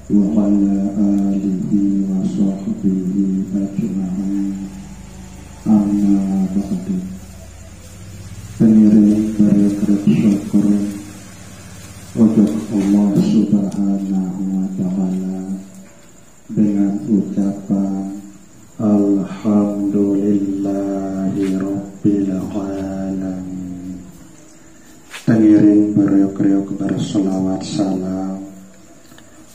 وعلى آله وصحبه أجمعين. Amma ba'du. Pengiring berkat syukur untuk Allah Subhanahu wa Ta'ala dengan ucapan Alhamdulillahi Rabbil Alamin. Pengiring berok-reok bersolawat salam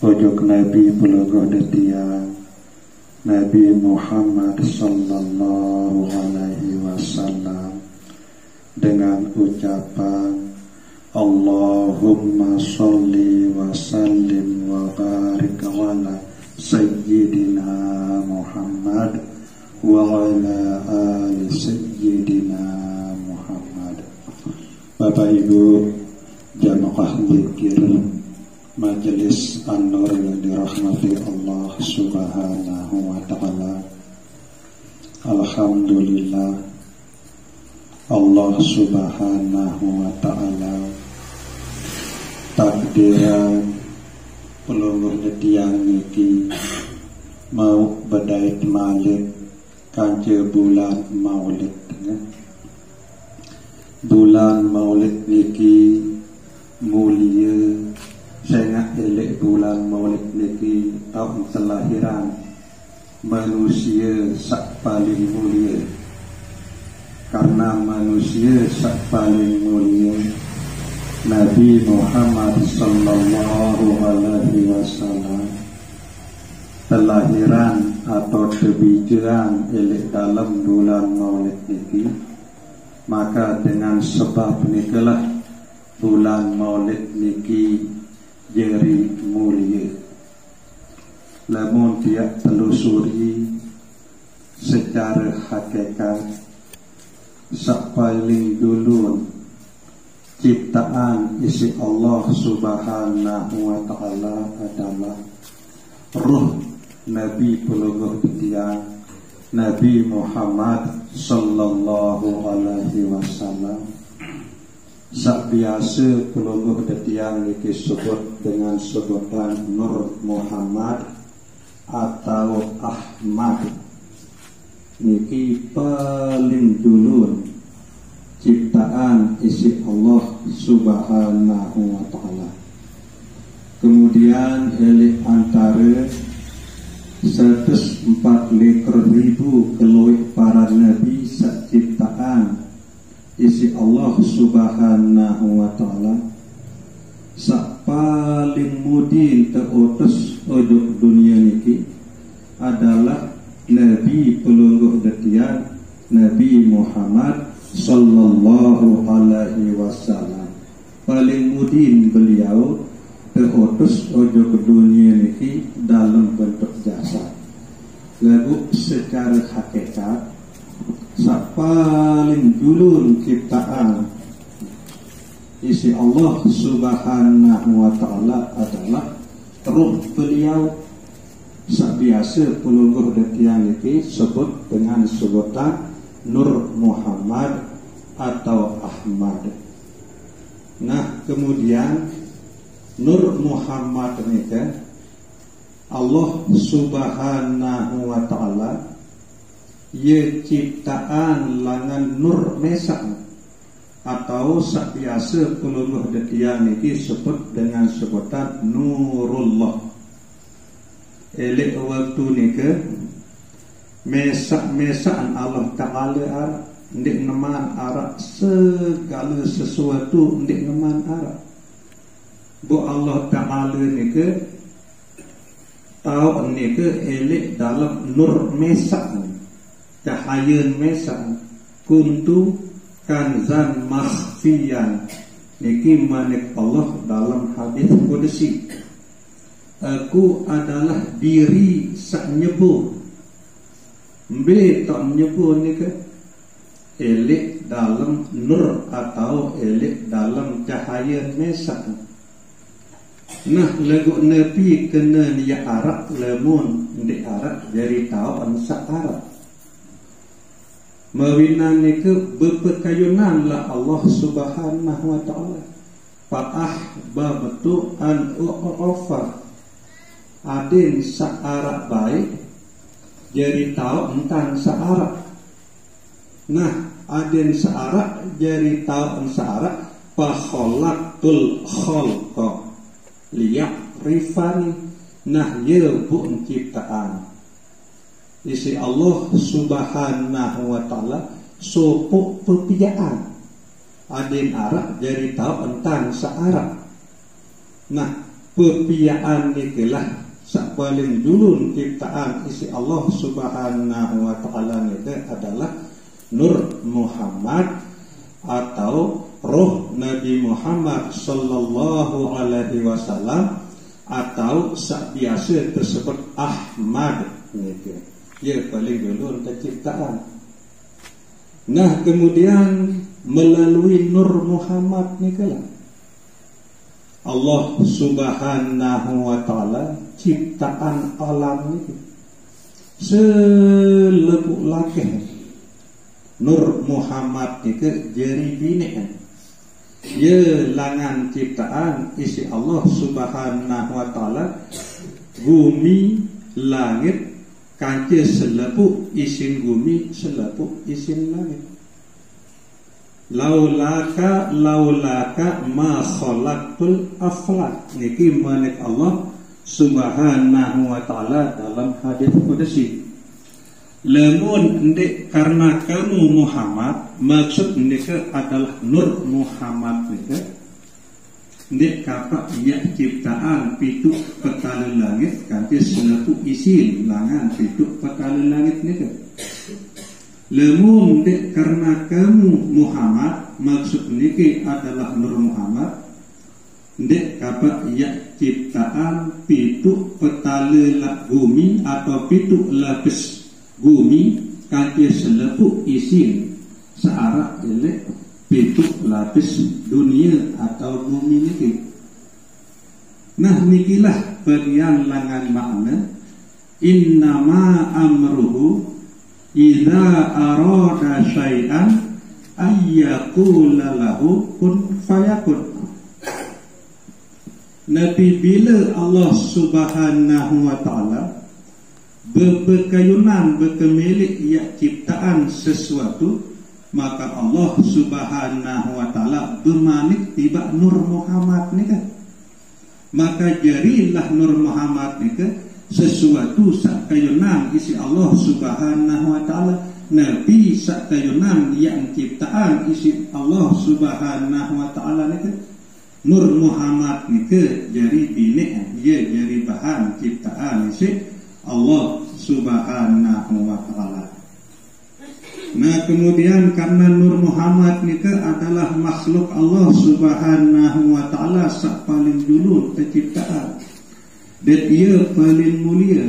ojok Nabi Pulogo Detiang Nabi Muhammad sallallahu alaihi wasallam dengan ucapan Allahumma sholli wa sallim wa barik ala sayyidina Muhammad wa ala ali sayyidina Muhammad. Bapak Ibu jamaah dzikir Majelis An-Nur yang dirahmati Allah Subhanahu wa Ta'ala, alhamdulillah Allah Subhanahu wa Ta'ala takdiran pelungur tiang niki mau badai malik kance bulan maulid ya. Bulan maulid niki mulia. Saya elek bulan maulid niki tahun kelahiran manusia sak paling mulia. Karena manusia sak paling mulia Nabi Muhammad sallallahu alaihi wasallam kelahiran atau kebijakan elek dalam bulan maulid niki, maka dengan sebab nikalah bulan maulid niki jadi mulia. Namun dia telusuri secara hakikat paling dulu ciptaan isi Allah Subhanahu wa Ta'ala adalah ruh Nabi Peluguh Tiang Nabi Muhammad sallallahu alaihi wasallam. Sak biasa pelungguh detiang niki sebut dengan sebutan Nur Muhammad atau Ahmad. Niki paling dulu ciptaan isi Allah Subhanahu wa Ta'ala. Kemudian elik antara 104.000 keluih para nabi sak ciptaan isi Allah Subhanahu wa Ta'ala sak paling mudin terutus ojok dunia niki adalah Nabi pelungguh detian Nabi Muhammad sallallahu alaihi wasallam. Paling mudin beliau terutus ojok dunia niki dalam bentuk jasa. Lalu secara hakikat paling dulu ciptaan isi Allah Subhanahu wa Ta'ala adalah ruh beliau. Biasa pelungguh detiang ini sebut dengan sebutan Nur Muhammad atau Ahmad. Nah kemudian Nur Muhammad ini kan Allah Subhanahu wa Ta'ala ye ciptaan langan nur mesak atau sak biasa peluluh detiang niki sebut dengan sebutan Nurullah. Elek waktu nika mesak-mesakan Allah Ta'ala arah ndik neman arah segala sesuatu ndik neman arah. Bu Allah Ta'ala nika tahu nika elek dalam nur mesak cahaya mesan kuntu kanzan makhfiyan niki manik Allah dalam hadis qudsi, aku adalah diri sak nyebu mbe tak nyebu nika elek dalam nur atau elek dalam cahaya mesan. Nah lagu Nabi kena niat Arab lemun di Arab jadi tahu ansa Arab Mawinan niku berpekayunan lah Allah Subhanahu wa Ta'ala. Fa'ah babtu an u'ofa aden searak baik jadi tahu tentang searak. Nah, aden searak jadi tahu searak fakhalaqtul khalqa liya'rifani. Nah, ye bu ciptaan isi Allah subhanahu wa ta'ala sopok pepiaan aden arak jadi tahu tentang searak. Nah, pepiaan itulah sak paling dulu ciptaan isi Allah subhanahu wa ta'ala itu adalah Nur Muhammad atau roh Nabi Muhammad sallallahu alaihi wasallam atau sak biasa tersebut Ahmad gitu. Ya paling dulu ciptaan. Nah, kemudian melalui Nur Muhammad nikalah Allah subhanahu wa ta'ala ciptaan alam itu selebuk lakeh. Nur Muhammad itu jari bini ye langan ciptaan isi Allah subhanahu wa ta'ala bumi langit kanca selebuk isin bumi selebuk isin langit. Laulaka ma khalaqtul aflak. Niki manik Allah subhanahu wa ta'ala dalam hadis qudsi. Lamun ndik karena kamu Muhammad, maksud ndik adalah Nur Muhammad ndik. Ndik kapak ia ciptaan pitu petala langit kanthi selebuk isi langan pitu petala langit ndik. Lamun ndik karena kamu Muhammad, maksud niki adalah Nur Muhammad. Ndik kapak ia ciptaan pitu petala bumi atau pitu lapis bumi kanthi selebuk isin searak elek pitu lapis dunia atau bumi niki. Nah, nikilah bagian langan makna innama amruhu idza arada syai'an ayyaqula lahu kun fayakun. Nabi bila Allah subhanahu wa ta'ala berkayunan berkemilik ia ciptaan sesuatu, maka Allah subhanahu wa ta'ala bermanik tiba Nur Muhammad ni kan. Maka jadilah Nur Muhammad ni kan sesuatu sak kayunan isi Allah subhanahu wa ta'ala. Nabi sak kayunan yang ciptaan isi Allah subhanahu wa ta'ala ni kan. Nur Muhammad ni ke jadi bini dia jadi bahan ciptaan isi Allah subhanahu wa ta'ala. Nah, kemudian karena Nur Muhammad ni ke adalah makhluk Allah subhanahu wa ta'ala sak paling dulu terciptaan dan ia paling mulia,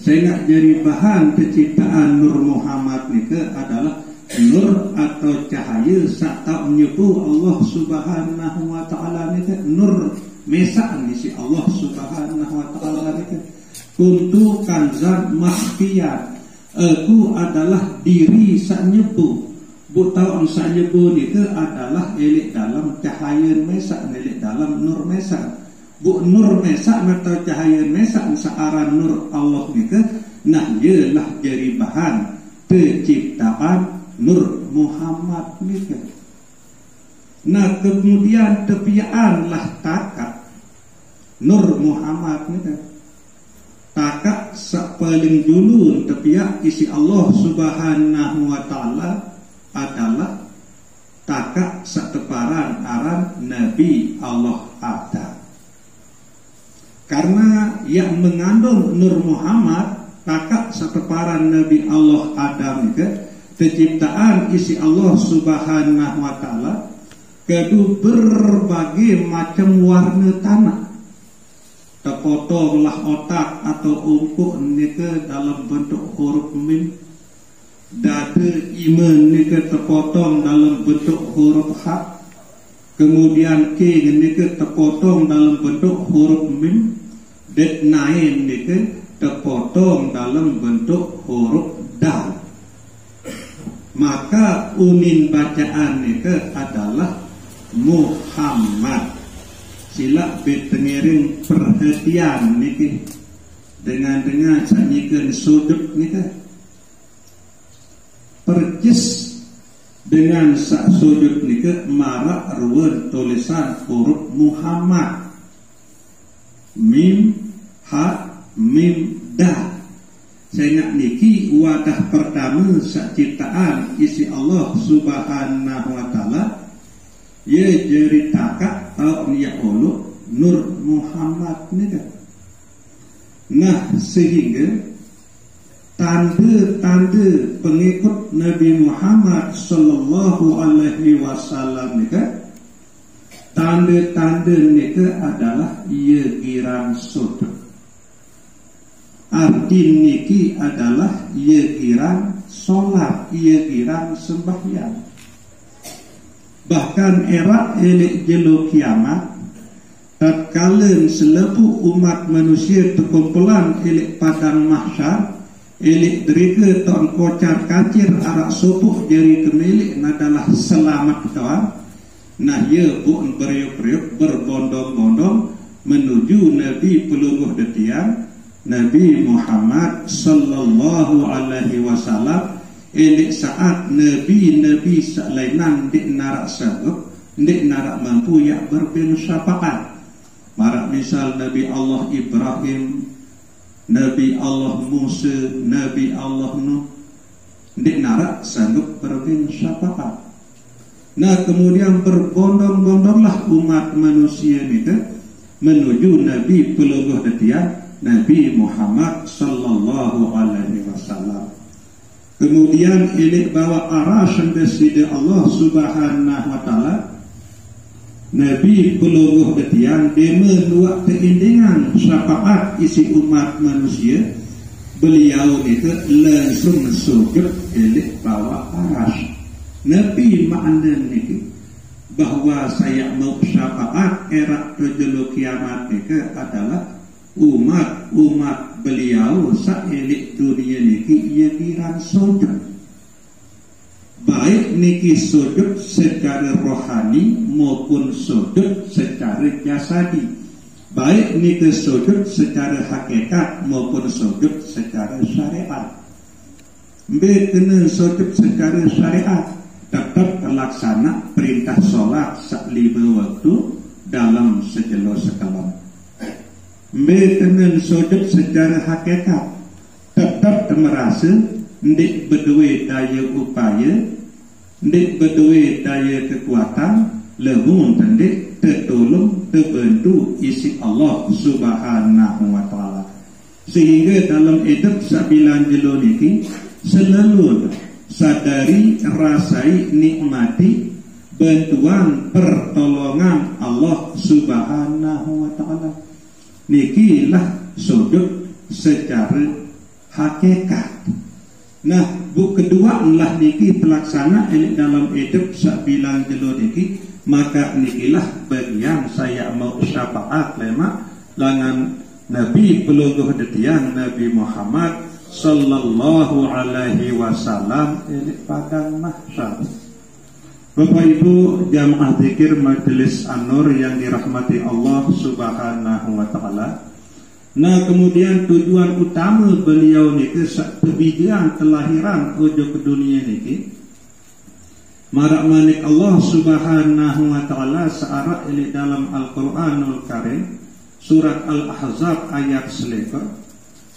saya nak jadi bahan terciptaan Nur Muhammad ni ke adalah nur atau cahaya sak tak menyepu Allah subhanahu wa ta'ala ni ke nur mesak ni si Allah subhanahu wa ta'ala ni ke kuntu kanzan mahfiyan. Aku adalah diri sak nyebu. Bu tahu sak nyebu ni ke adalah elik dalam cahaya mesak, elik dalam nur mesak. Bu nur mesak atau cahaya mesak searan nur Allah ni ke, nah ialah jadi bahan terciptaan Nur Muhammad ni ke. Nah, kemudian tepianlah takat Nur Muhammad ni ke. Takat sak paling dulu tepiak isi Allah subhanahu wa ta'ala adalah takat sak teparan aran Nabi Allah Adam. Karena yang mengandung Nur Muhammad takat sak teparan Nabi Allah Adam ke terciptaan isi Allah subhanahu wa ta'ala kedu berbagai macam warna tanah. Terpotonglah otak atau ungkuk nika dalam bentuk huruf mim. Dada iman nika terpotong dalam bentuk huruf ha. Kemudian ke nika terpotong dalam bentuk huruf mim. Det nain nika terpotong dalam bentuk huruf dal. Maka unin bacaan nika adalah Muhammad. Sila bertengiring perhatian niki. dengan sanyikan sudut ni kan percis dengan sak sudut ni ke marak ruan tulisan huruf Muhammad mim ha mim da. Saya nak niki wadah pertama sak ciptaan isi Allah Subhanahu wa taala ye jeri takat au ya Allah Nur Muhammad ni kan. Nah sehingga tanda-tanda pengikut Nabi Muhammad sallallahu alaihi wasallam ni kan, tanda-tanda ni ke adalah ia giran sudut. Arti niki adalah ia giran solat, ia giran sembahyang. Bahkan era elek jelo kiamat tatkala selepu umat manusia terkumpulan elek padang mahsyar, elek derika tuan kocar kacir arak sopuh jari kemilik adalah selamat kawan. Nah ia pun beriuk-riuk berbondong-bondong menuju Nabi pelungguh detiang Nabi Muhammad sallallahu alaihi wasallam. Elek saat Nabi selainan dik narak sanggup, dik narak mampu yang berbin syafaat. Marak misal Nabi Allah Ibrahim, Nabi Allah Musa, Nabi Allah Nuh, dik narak sanggup berbin syafaat. Nah kemudian berbondong-bondonglah umat manusia ni ke menuju Nabi pelungguh detiang Nabi Muhammad sallallahu alaihi wasallam. Kemudian elek bawa arah sampai sida Allah Subhanahu wa taala Nabi pelungguh detiang dia meluak keindingan syafaat isi umat manusia. Beliau itu langsung sujud elek bawa arah. Nabi makna ni bahwa saya mau syafaat era terjelu kiamat ni adalah umat beliau saelik dunia niki ia kira sujud. Baik niki sujud secara rohani maupun sujud secara jasadi. Baik niki sujud secara hakikat maupun sujud secara syariat. Kena sujud secara syariat tetap terlaksana perintah solat sak 5 waktu dalam sejelo sekalam. Kena sujud secara hakikat tetap merasa ndik berdua daya upaya, ndik berdua daya kekuatan, lehun ndik tertolong terbantu isi Allah Subhanahu wa taala. Sehingga dalam hidup sabilan jelo niki selalu sadari, rasai, nikmati bantuan pertolongan Allah Subhanahu wa taala. Nikilah sujud secara hakikat. Nah, bu kedua lah niki pelaksana ini dalam hidup sabilan jelo niki, maka nikilah bagian saya mau syafaat lemak langan Nabi pelungguh detiang Nabi Muhammad sallallahu alaihi wasallam ini padang mahsyar. Bapak Ibu jamaah zikir Majelis An-Nur yang dirahmati Allah Subhanahu wa taala. Nah, kemudian tujuan utama beliau niki kebijakan kelahiran ojo ke dunia niki marak manik Allah Subhanahu wa taala searah ini dalam Al-Qur'anul Karim surat Al-Ahzab ayat 11.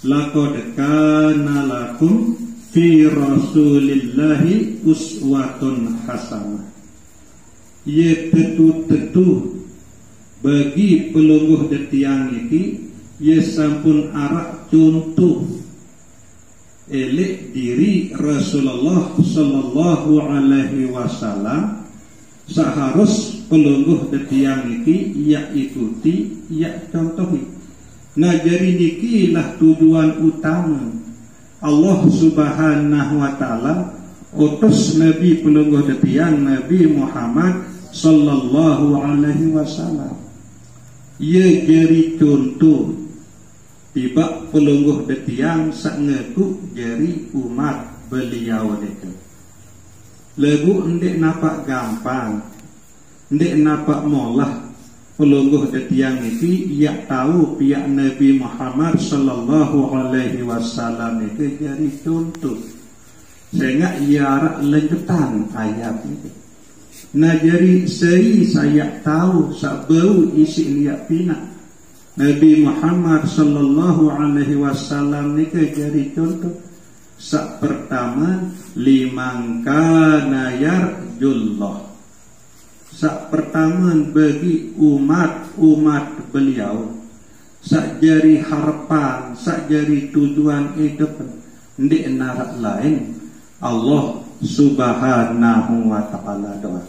Laqad kana lakum fi rasulillahi uswatun hasanah. Ye tetu-tetu bagi pelungguh detiang niki ye sampun arak contoh elek diri Rasulullah sallallahu alaihi wasallam seharus pelungguh detiang niki ia ikuti, ia contohi. Nah jadi niki lah tujuan utama Allah Subhanahu wa taala utus Nabi pelungguh detiang Nabi Muhammad sallallahu alaihi wasallam. Ia jadi contoh tiba pelungguh detiang sangeku jadi umat beliau itu. Lagu ndek napak gampang, ndek napak molah pelungguh detiang itu ia tahu pihak Nabi Muhammad sallallahu alaihi wasallam itu jadi contoh sehingga ia lanjutan ayat itu. Nah jadi saya tahu sabau isi liak pina Nabi Muhammad sallallahu alaihi wasallam ni jadi contoh. Sak pertama liman kana yarjullah. Sak pertama bagi umat beliau sak jari harapan, sak jari tujuan hidup di narak lain Allah subhanahu wa ta'ala doa.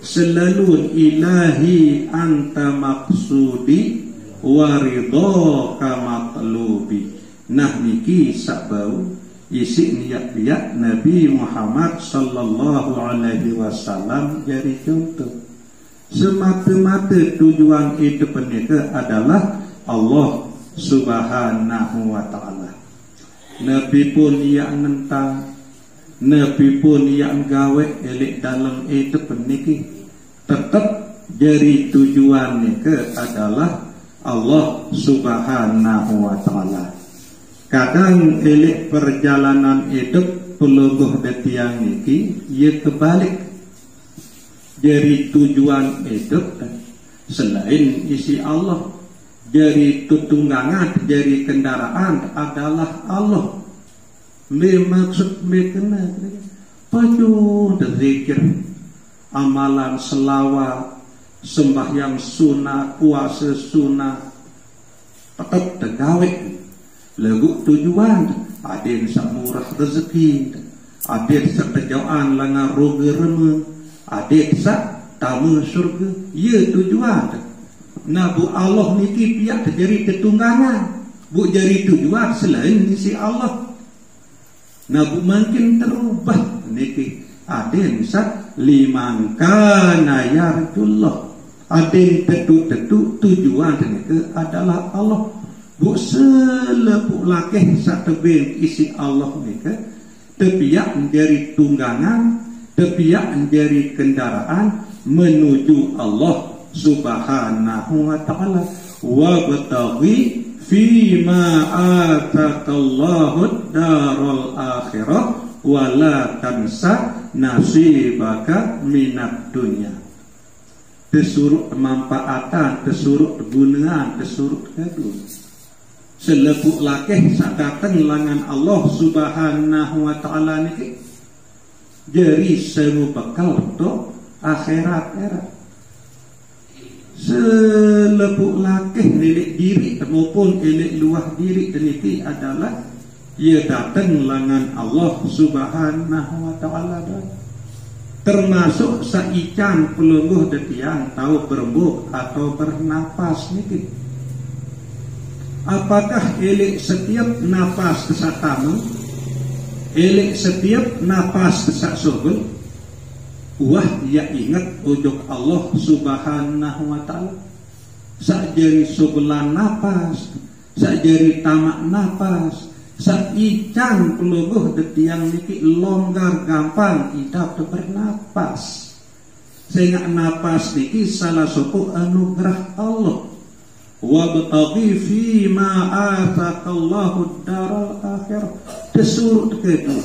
Selalu ilahi anta maksudi wa ridhaka matlubi. Nah niki sabau isi niat Nabi Muhammad sallallahu alaihi wasallam jadi contoh. Semata-mata tujuan hidup mereka adalah Allah subhanahu wa ta'ala. Nabi pun yang nentang, Nabi pun yang gawe elek dalam hidup niki tetap jadi tujuan mereka adalah Allah subhanahu wa ta'ala. Kadang elek perjalanan hidup pelungguh detiang niki ia kebalik. Jadi tujuan hidup selain isi Allah, jadi tutunggangan, jadi kendaraan adalah Allah. Maksud mereka paju berzikir, amalan selawat, sembahyang sunnah, puasa sunnah, tetap tergawe. Lagu tujuan, ada yang murah rezeki, ada yang terjauhan langar roga rema, ada yang tamu surga. Ya tujuan. Nah bu Allah niki pihak terjadi ketunggangan, bu jadi tujuan selain isi Allah. Nah bu makin terubah niki ada yang liman kana yarjullah. Ada yang tentu tujuan mereka adalah Allah. Bu selepuk lakih sak tebing isi Allah mereka tepiak menjadi tunggangan, tepiak menjadi kendaraan menuju Allah subhanahu wa ta'ala. Wa bataghi fima atakallahu darul akhirah wa la tansa nasibaka minat dunya. Disuruh kemanfaatan, disuruh kegunaan, disuruh kedua. Selepuk lakih sak datang langan Allah subhanahu wa ta'ala niki jadi semua bekal untuk akhirat era. Selepuk lakih milik diri maupun milik luah diri niki adalah ia datang langan Allah subhanahu wa ta'ala. Termasuk saican pelungguh detiang tahu berembuk atau bernapas niki. Apakah elek setiap nafas kesak tamu, elek setiap nafas kesak sobel? Wah, ia ingat ujuk Allah subhanahu wa ta'ala. Sak jari sobelan nafas, sak jari tamak nafas, sak ican pelungguh detiang niki longgar gampang idap bernafas. Sehingga nafas niki salah satu anugerah Allah. Wabtaghi fima atakallahu daral akhirah. Disuruh kedua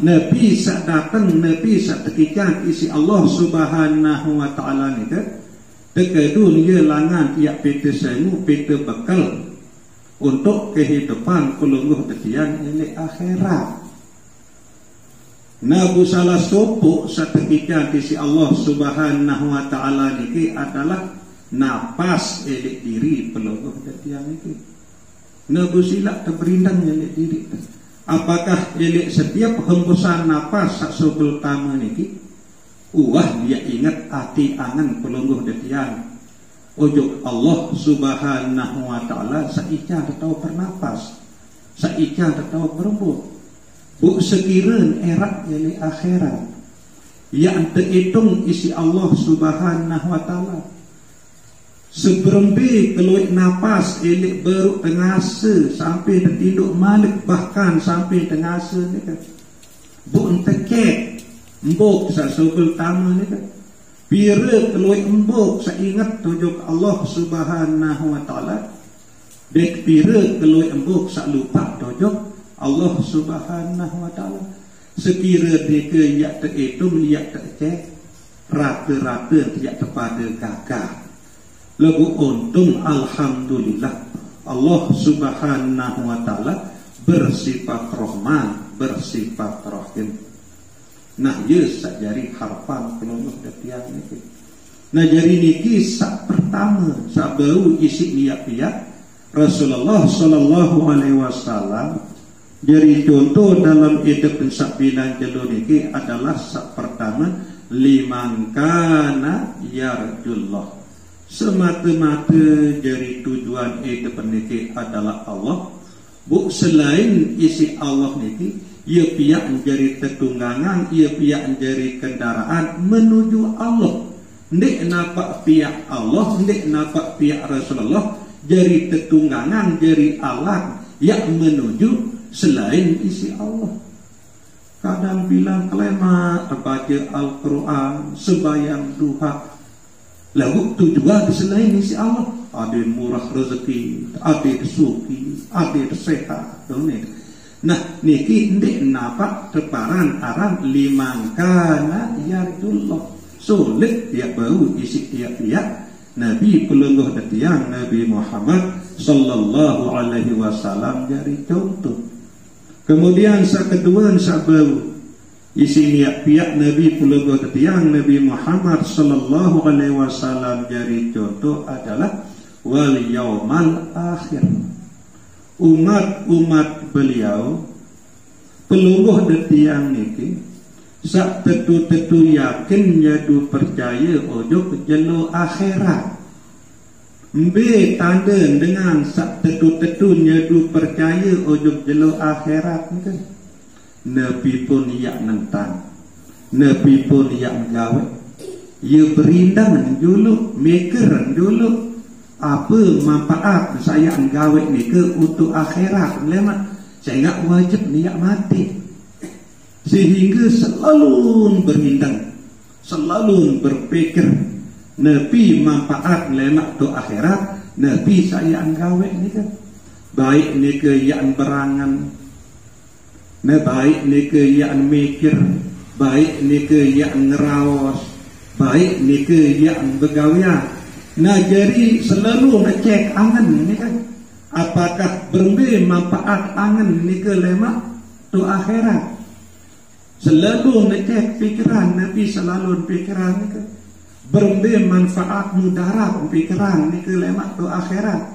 Nabi sak datang, Nabi sak tekikan isi Allah subhanahu wa ta'ala ni kedua dia langan tiap peta semu, peta bekal untuk kehidupan pelungguh detian ini akhirat. Nabu salah sopuk sak tekikan isi Allah subhanahu wa ta'ala ni adalah napas elek diri pelungguh detiang itu. Nabu silap terberindang elek diri. Apakah elek setiap hembusan napas sak sobel tama niki? Dia ingat hati angan pelungguh detiang. Ujuk Allah subhanahu wa ta'ala saica tahu bernapas, saica tahu berembuk. Bu sekiran erat elek akhirat yang terhitung isi Allah subhanahu wa ta'ala. Seberembi keluar napas elek beruk tengasa sampai tertinduk malik, bahkan sampai tengasa ni kan. Bu entekek mbok sak sobel tama ni kan. pira kelui embuk saingat tujuk Allah Subhanahu wa taala, dek pira kelui embuk sak lupa tujuk Allah Subhanahu wa taala. Sekira deka yak terhitung yak tercek rata-rata tidak terpada gagah. Lagu untung alhamdulillah Allah Subhanahu wa taala bersifat Rahman, bersifat Rahim. Nah, ye sak jari harapan peluluh detiang niki. Nah, jari niki sak pertama sak bau isi niat piat Rasulullah sallallahu alaihi wasallam. Jadi contoh dalam hidup sak bilang jelo niki adalah sak pertama liman kana yarjullah. Semata-mata jadi tujuan hidup niki adalah Allah. Bu selain isi Allah niki, ia pihak menjadi tetunggangan, ia pihak menjadi kendaraan menuju Allah. Ndik nampak pihak Allah, ndik nampak pihak Rasulullah jadi tetunggangan, jadi alat yang menuju selain isi Allah. Kadang bilang kelema baca Al-Quran, sembahyang duha, lalu tujuan selain isi Allah. Ada murah rezeki, ada suki, ada sehat. Nah, niki ndik nampak teparan aran liman kana yarjullah. Sulit dia bau isi tiap-tiap Nabi pelungguh detiang Nabi Muhammad sallallahu alaihi wasallam jadi contoh. Kemudian sak kedua sak bau isi niat pihak Nabi pelungguh detiang Nabi Muhammad sallallahu alaihi wasallam jadi contoh adalah wal yaumal akhir. Umat beliau pelungguh detiang niki sak tetu-tetu yakin nyadu percaya ojo jelo akhirat. Mbe tanda dengan sak tetu-tetu nyadu percaya ojo jelo akhirat kan. Nabi pun yak nentang, Nabi pun yak gawe. Ia berindang dulu, mikir dulu apa manfaat saya gawe ni ke untuk akhirat. Lemak saya enggak wajib niat mati. Sehingga selalu berindang, selalu berpikir Nabi manfaat lemak tu akhirat. Nabi saya gawe ni kan baik ni ke yang berangan, nah baik ni ke yang mikir, baik ni ke yang ngerawas, baik ni ke yang begawian. Nah, jadi selalu ngecek angan ni kan, apakah berbe manfaat angan ni ke lemak tu akhirat. Selalu ngecek pikiran Nabi, selalu pikiran ni kan berbe manfaat mudarat pikiran ni ke lemak tu akhirat.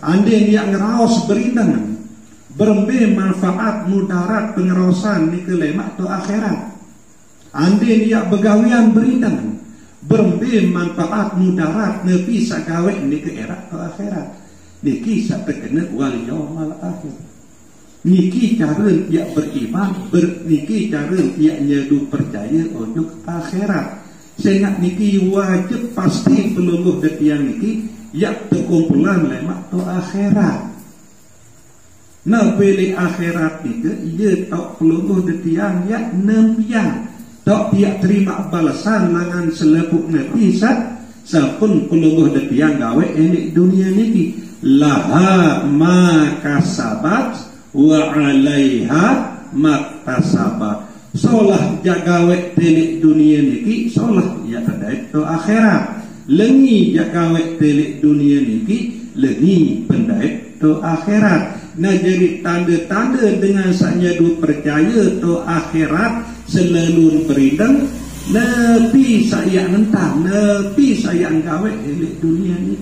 Andai yang ngeraos berindang berbe manfaat mudarat pengerosan ni ke lemak tu akhirat. Andai yang begawian berindang berbe manfaat mudarat Nabi sagawe ni ke era ke akhirat. Niki sak terkena wal yaumal akhir. Niki cara dia beriman, niki cara dia nyadu percaya untuk akhirat. Sehingga niki wajib pasti pelungguh detiang niki yak terkumpulan lemak tu akhirat. Nah, beli akhirat niki ia tak pelungguh detiang yak nempiang. Tak dia terima balasan dengan selepuk Nabi sapun pelungguh detiang gawe ini dunia niki laha ma kasabat wa alaiha maktasabat. Solah jagawe telik dunia niki solah ya terdaik tu akhirat. Lengi jagawe telik dunia niki lengi pendaik tu akhirat. Nah, jadi tanda-tanda dengan sanya du percaya tu akhirat selalu berindang Nabi saya nentang, Nabi saya gawe elik dunia ni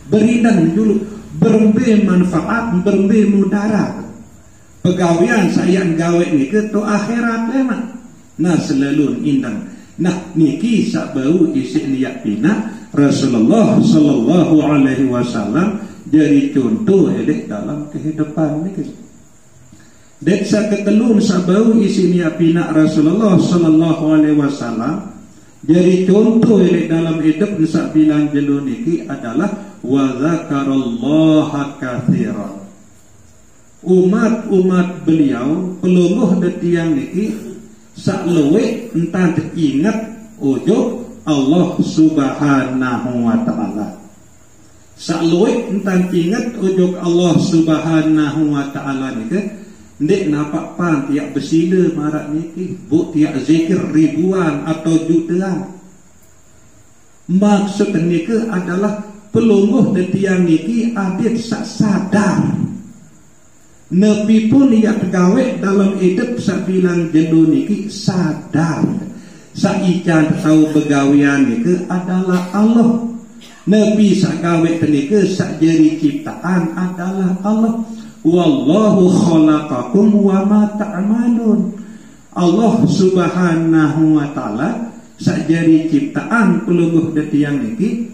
berindang dulu berbe manfaat, berbe mudarat. Pegawaian saya gawe ni ke tu akhirat lemak. Nah, selalu indang. Nah, niki sak bau isi niat pina Rasulullah sallallahu alaihi wasallam jadi contoh elik dalam kehidupan ni. Dan saketelun sabau isi niat pina Rasulullah sallallahu alaihi wasallam jadi contoh elik dalam hidup sak bilang jelo niki adalah wa zakarallaha katsiran. Umat beliau pelungguh detiang niki sak luwih entah ingat ojo Allah Subhanahu wa ta'ala. Saluik entang ingat ujung Allah Subhanahu wa ta'ala ni ke, ndek nampak pan tiap bersila marak ni buk tiap zikir ribuan atau jutaan. Maksud ni ke adalah pelungguh detiang niki adit sak sadar. Nabi pun ia tergawe dalam hidup sak bilang jelu niki sadar. Sak ikan tahu begawian niki adalah Allah. Nabi sak gawe tenika sak jeri ciptaan adalah Allah. Wallahu khalaqakum wa ma ta'malun. Allah Subhanahu wa ta'ala sak jeri ciptaan pelungguh detiang niki.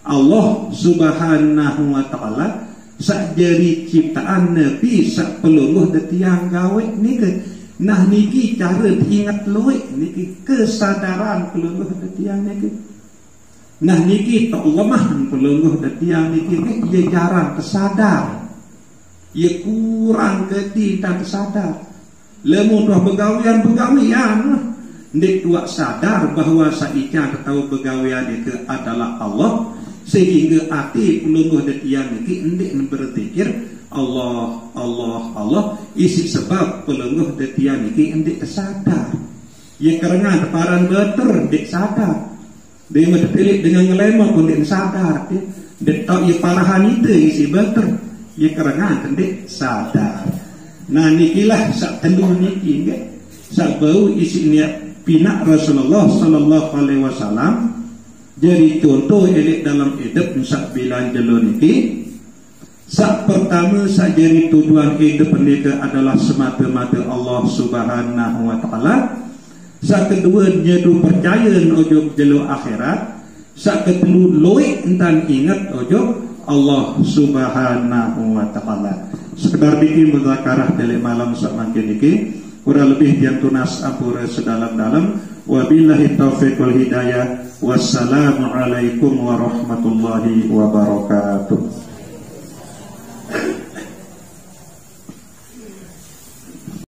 Allah Subhanahu wa ta'ala sak jeri ciptaan Nabi sak pelungguh detiang gawe niki. Nah niki cara diingat luwih niki kesadaran pelungguh detiang niki. Nah niki tak lemah pelungguh detiang niki ia jarang kesadar. Ia kurang ketidak kesadar. Lemu dah begawian ndek tuak sadar bahawa saikan tahu begawian itu adalah Allah, sehingga hati pelungguh detiang niki ndek berzikir Allah Allah Allah isi sebab pelungguh detiang niki ndek kesadar. Ia kerana teparan betul ndek sadar. Dia mendepilik dengan ngelemah pun dia sadar. Dia tahu ia parahan itu isi betul. Ia kerana dia sadar. Nah nikilah sak telu niki ke. Sak bau isi niat pinak Rasulullah sallallahu alaihi wasallam. Jadi contoh elok dalam hidup sak bilan jelo niki. Sak pertama sak jadi tujuan hidup mereka adalah semata-mata Allah Subhanahu wa ta'ala. Sak kedua nyedu percaya ojok jelo akhirat. Sak kedua loik entan ingat ojok Allah Subhanahu wa ta'ala. Sekedar bikin muzakarah dari malam sak makin niki. Kurang lebih yang tunas ampura sedalam-dalam. Wabillahi taufiq wal hidayah. Wassalamualaikum warahmatullahi wabarakatuh.